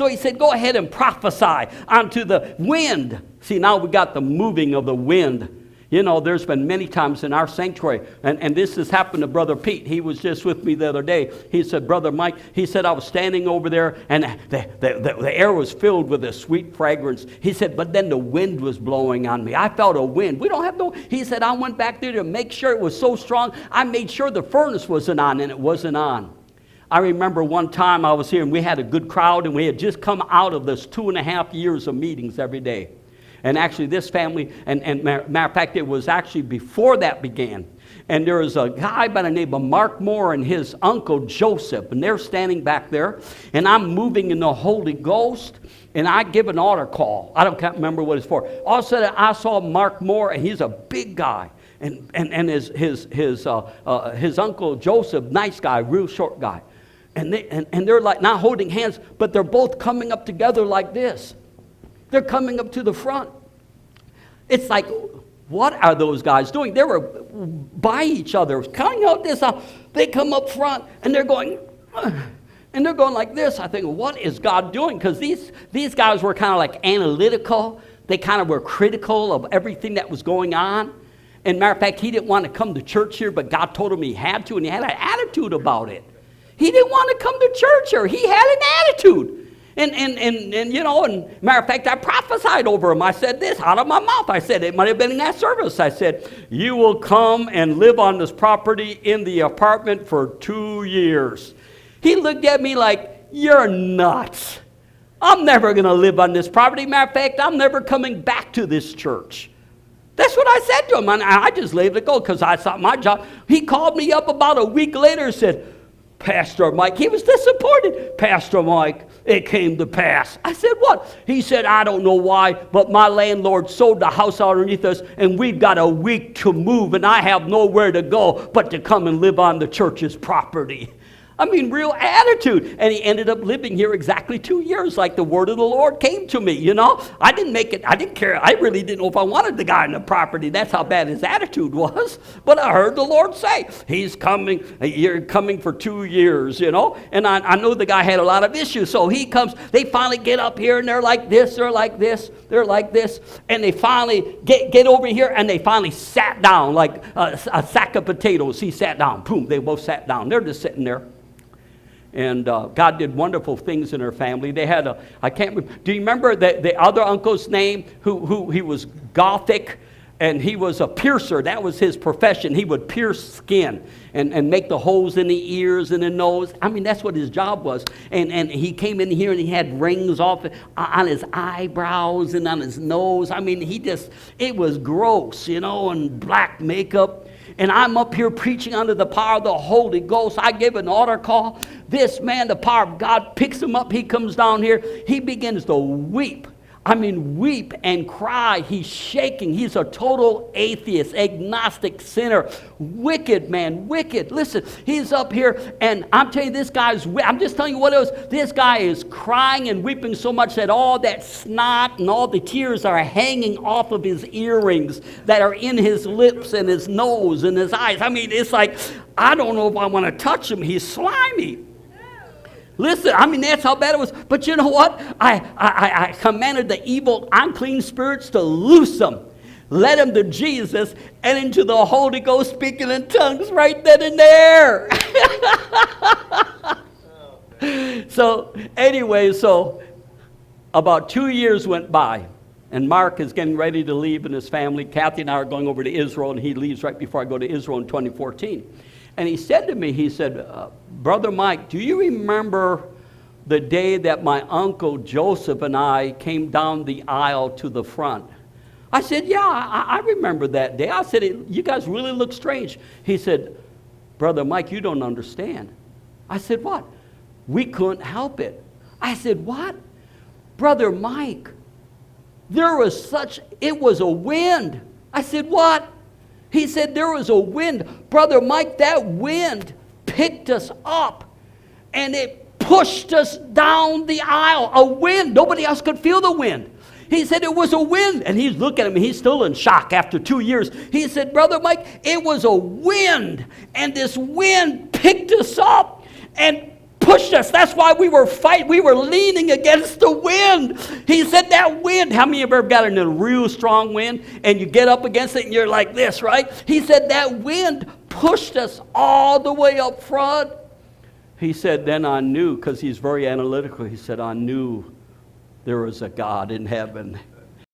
So he said, go ahead and prophesy onto the wind. See, now we got the moving of the wind. You know, there's been many times in our sanctuary, and this has happened to Brother Pete. He was just with me the other day. He said, Brother Mike, he said, I was standing over there, and the air was filled with a sweet fragrance. He said, but then the wind was blowing on me. I felt a wind. We don't have no, he said, I went back there to make sure it was so strong. I made sure the furnace wasn't on, and it wasn't on. I remember one time I was here, and we had a good crowd, and we had just come out of this 2.5 years of meetings every day. And actually this family, and matter of fact, it was actually before that began. And there was a guy by the name of Mark Moore and his uncle Joseph. And they're standing back there. And I'm moving in the Holy Ghost. And I give an altar call. Can't remember what it's for. All of a sudden I saw Mark Moore, and he's a big guy. And his uncle Joseph, nice guy, real short guy. And they're like not holding hands, but they're both coming up together like this. They're coming up to the front. It's like, what are those guys doing? They were by each other, coming out this. They come up front, and they're going like this. I think, what is God doing? Because these guys were kind of like analytical. They kind of were critical of everything that was going on. And matter of fact, he didn't want to come to church here, but God told him he had to, and he had an attitude about it. He didn't want to come to church here. He had an attitude. And you know, and matter of fact, I prophesied over him. I said this out of my mouth. I said, it might have been in that service. I said, you will come and live on this property in the apartment for 2 years. He looked at me like, you're nuts. I'm never going to live on this property. Matter of fact, I'm never coming back to this church. That's what I said to him. And I just let it go because I thought my job. He called me up about a week later and said, Pastor Mike, he was disappointed. Pastor Mike, it came to pass. I said, what? He said, I don't know why, but my landlord sold the house underneath us, and we've got a week to move, and I have nowhere to go but to come and live on the church's property. I mean, real attitude. And he ended up living here exactly 2 years, like the word of the Lord came to me, you know. I didn't make it, I didn't care. I really didn't know if I wanted the guy on the property. That's how bad his attitude was. But I heard the Lord say, he's coming, you're coming for 2 years, you know. And I know the guy had a lot of issues. So he comes, they finally get up here, and they're like this, they're like this, they're like this. And they finally get over here, and they finally sat down like a sack of potatoes. He sat down. Boom, they both sat down. They're just sitting there. And God did wonderful things in her family. They had I can't remember. Do you remember the other uncle's name? Who he was Gothic, and he was a piercer. That was his profession. He would pierce skin and make the holes in the ears and the nose. I mean, that's what his job was. And he came in here and he had rings off on his eyebrows and on his nose. I mean, it was gross, you know, and black makeup. And I'm up here preaching under the power of the Holy Ghost. I give an altar call. This man, the power of God, picks him up. He comes down here. He begins to weep. I mean, weep and cry. He's shaking. He's a total atheist, agnostic, sinner, wicked man, wicked. Listen, he's up here, and I'm telling you, I'm just telling you what it was. This guy is crying and weeping so much that all that snot and all the tears are hanging off of his earrings that are in his lips and his nose and his eyes. I mean, it's like, I don't know if I want to touch him. He's slimy. Listen, I mean, that's how bad it was. But you know what? I commanded the evil, unclean spirits to loose them. Led them to Jesus and into the Holy Ghost speaking in tongues right then and there. So anyway, about 2 years went by. And Mark is getting ready to leave in his family. Kathy and I are going over to Israel, and he leaves right before I go to Israel in 2014. And he said to me, he said, Brother Mike, do you remember the day that my uncle Joseph and I came down the aisle to the front? I said, yeah, I remember that day. I said, you guys really look strange. He said, Brother Mike, you don't understand. I said, what? We couldn't help it. I said, what? Brother Mike, it was a wind. I said, what? He said, there was a wind. Brother Mike, that wind picked us up and it pushed us down the aisle. A wind. Nobody else could feel the wind. He said it was a wind. And he's looking at me. He's still in shock after 2 years. He said, Brother Mike, it was a wind. And this wind picked us up and pushed us. That's why we were fighting. We were leaning against the wind. He said that wind. How many of you ever got in a real strong wind and you get up against it and you're like this, right? He said that wind pushed us all the way up front. He said, then I knew, because he's very analytical, he said, I knew there was a God in heaven.